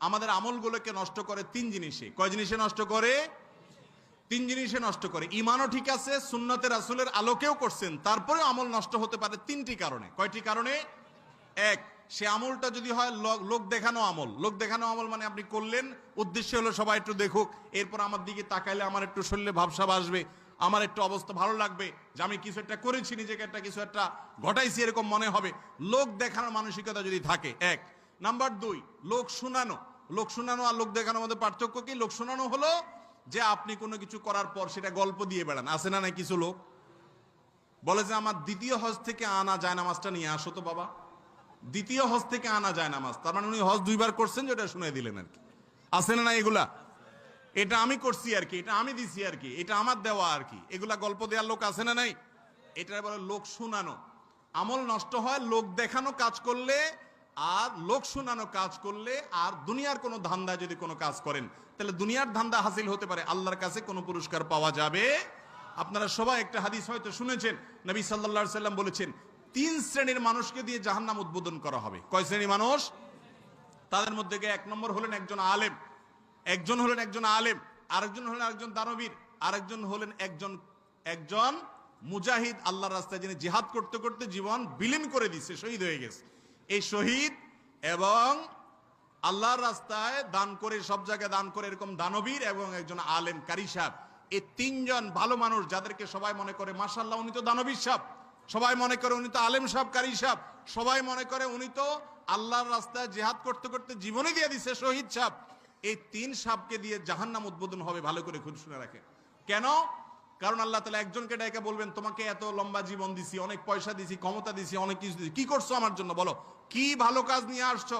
আমাদের আমলগুলোকে নষ্ট করে তিন জিনিসে। কয় জিনিসে নষ্ট করে? তিন জিনিসে নষ্ট করে। ইমানও ঠিক আছে, সুন্নতে রাসূলের আলোকেও করছেন, তারপরেও আমল নষ্ট হতে পারে তিনটি কারণে। কয়টি কারণে? এক, সে আমলটা যদি হয় লোক দেখানো আমল। লোক দেখানো আমল মানে আপনি করলেন, উদ্দেশ্য হলো সবাই একটু দেখুক, এরপর আমার দিকে তাকাইলে আমার একটু শরীরে ভাবসাব আসবে, আমার একটু অবস্থা ভালো লাগবে যে আমি কিছু একটা করেছি, নিজেকে একটা কিছু একটা ঘটাইছি এরকম মনে হবে। লোক দেখানোর মানসিকতা যদি থাকে, এক। নাম্বার দুই, লোক শোনানো। লোক শোনানো আর লোক দেখানোর মধ্যে পার্থক্য কি? লোক শোনানো হলো যে আপনি কোনো কিছু করার পর সেটা গল্প দিয়ে বেড়ান। আছে না? নাই কিছু লোক বলে যে আমার দ্বিতীয় হজ থেকে আনা যায় নামাজটা নিয়ে আসো তো বাবা। দ্বিতীয় হজ থেকে আনা যায় নামাজ, তার মানে উনি হজ দুইবার করছেন, যেটা শুনে দিলেন আর কি। আছে না? না এগুলা এটা আমি করছি আর কি, এটা আমি দিছি আর কি, এটা আমার দেওয়া আর কি, এগুলা গল্প দেওয়ার লোক আছে না? নাই। এটা বলে লোক শোনানো। আমল নষ্ট হয় লোক দেখানো কাজ করলে আর লোক শোনানো কাজ করলে। আর দুনিয়ার কোনো ধান্দা যদি কোনো কাজ করেন, তাহলে দুনিয়ার ধান্দা হাসিল হতে পারে, আল্লাহর কাছে কোনো পুরস্কার পাওয়া যাবে। আপনারা সবাই একটা হাদিস হয়তো শুনেছেন, নবী সাল্লাল্লাহু আলাইহি সাল্লাম বলেছেন তিন শ্রেণীর মানুষকে দিয়ে জাহান্নাম উদ্বোধন করা হবে। কয় শ্রেণীর মানুষ? তাদের মধ্যে এক নম্বর হলেন একজন আলেম, একজন হলেন একজন আলেম, আরেকজন হলেন একজন দানবীর, আরেকজন হলেন একজন মুজাহিদ, আল্লাহর রাস্তায় যিনি জিহাদ করতে করতে জীবন বিলীন করে দিচ্ছে, শহীদ হয়ে গেছে। এই শহীদ এবং আল্লাহর রাস্তায় দান করে, সব জায়গায় দান করে এরকম দানবীর এবং একজন আলেম কারি সাহেব, এই তিনজন ভালো মানুষ যাদেরকে সবাই মনে করে মাশাআল্লাহ উনি তো দানবীর সাহেব, সবাই মনে করে উনি তো আলেম সাহেব, কারি সাহেব, সবাই মনে করে উনি তো আল্লাহর রাস্তায় জিহাদ করতে করতে জীবনে দিয়ে দিছে, শহীদ সাহেব। এই তিন সাহেবকে দিয়ে জাহান্নাম উদ্বোধন হবে। ভালো করে খুব শুনে রাখে। কেন? কারণ আল্লাহ তাআলা একজনকে ডাইকা বলবেন তোমাকে এত লম্বা জীবন দিছি, অনেক পয়সা দিছি, ক্ষমতা দিছি, অনেক কিছু দিছি, কি করছো আমার জন্য বলো, কি ভালো কাজ নিয়ে আসছো?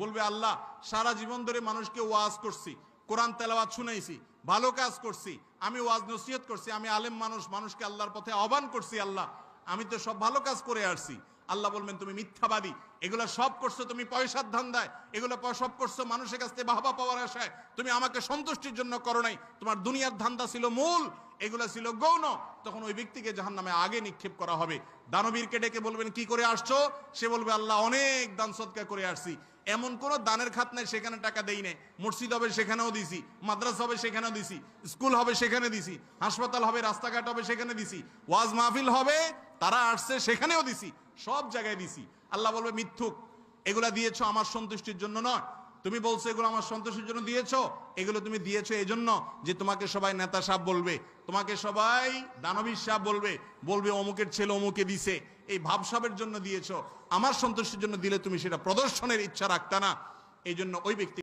বলবে আল্লাহ সারা জীবন ধরে মানুষকে ওয়াজ করছি, কোরআন তেলাওয়াত শুনাইছি, ভালো কাজ করছি, আমি ওয়াজ নসিহত করছি, আমি আলেম মানুষ, মানুষকে আল্লাহর পথে আহ্বান করছি, আল্লাহ আমি তো সব ভালো কাজ করে আসছি। আল্লাহ বলবেন তুমি মিথ্যাবাদী, এগুলা সব করছো তুমি পয়সার ধান্দায়, এগুলো সব করছো মানুষের কাছ থেকে বাহবা পাওয়ার আশায়, তুমি আমাকে সন্তুষ্টির জন্য করো নাই, তোমার দুনিয়ার ধান্দা ছিল মূল, এগুলা ছিল গৌণ। তখন ওই ব্যক্তিকে জাহান্নামে আগে নিক্ষেপ করা হবে। দানবীরকে ডেকে বলবেন কি করে আসছো? সে বলবে আল্লাহ অনেক দান সদকা করে আসছি, এমন কোন দানের খাত নাই সেখানে টাকা দেই নাই, মসজিদ হবে সেখানেও দিছি, মাদ্রাসা হবে সেখানেও দিছি, স্কুল হবে সেখানে দিছি, হাসপাতাল হবে, রাস্তাঘাট হবে সেখানে দিছি, ওয়াজ মাহফিল হবে তারা আসছে সেখানেও দিছি, সব জায়গায় দিছি। আল্লাহ বলবে মিথ্যুক, এগুলা দিয়েছো আমার সন্তুষ্টির জন্য নয়। তুমি বলছো এগুলো আমার সন্তুষ্টির জন্য দিয়েছো, এগুলো তুমি দিয়েছো এই জন্য যে তোমাকে সবাই নেতা সাহেব বলবে, তোমাকে সবাই দানবীর সাহেব বলবে, বলবে অমুকের ছেলে অমুকে দিছে, এই ভাবসাবের জন্য দিয়েছো। আমার সন্তুষ্টির জন্য দিলে তুমি সেটা প্রদর্শনের ইচ্ছা রাখতা না, এই জন্য ওই ব্যক্তি